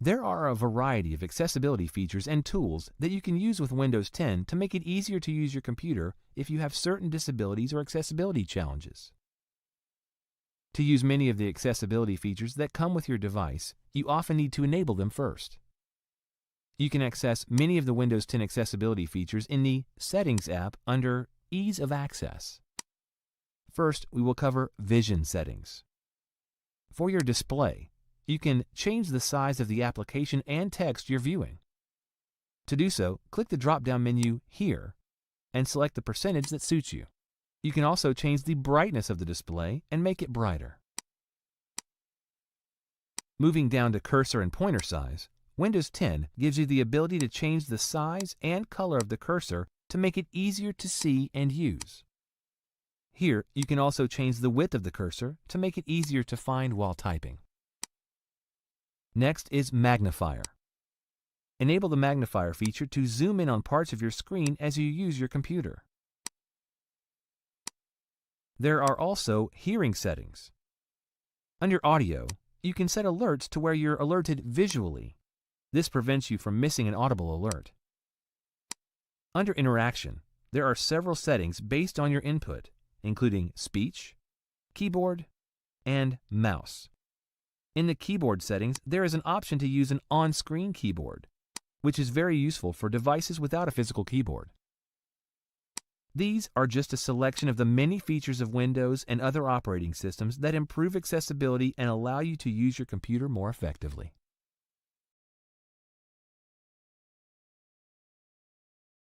There are a variety of accessibility features and tools that you can use with Windows 10 to make it easier to use your computer if you have certain disabilities or accessibility challenges. To use many of the accessibility features that come with your device, you often need to enable them first. You can access many of the Windows 10 accessibility features in the Settings app under Ease of Access. First, we will cover Vision Settings. For your display, you can change the size of the application and text you're viewing. To do so, click the drop-down menu here and select the percentage that suits you. You can also change the brightness of the display and make it brighter. Moving down to cursor and pointer size, Windows 10 gives you the ability to change the size and color of the cursor to make it easier to see and use. Here, you can also change the width of the cursor to make it easier to find while typing. Next is Magnifier. Enable the Magnifier feature to zoom in on parts of your screen as you use your computer. There are also hearing settings. Under Audio, you can set alerts to where you're alerted visually. This prevents you from missing an audible alert. Under Interaction, there are several settings based on your input, including speech, keyboard, and mouse. In the keyboard settings, there is an option to use an on-screen keyboard, which is very useful for devices without a physical keyboard. These are just a selection of the many features of Windows and other operating systems that improve accessibility and allow you to use your computer more effectively.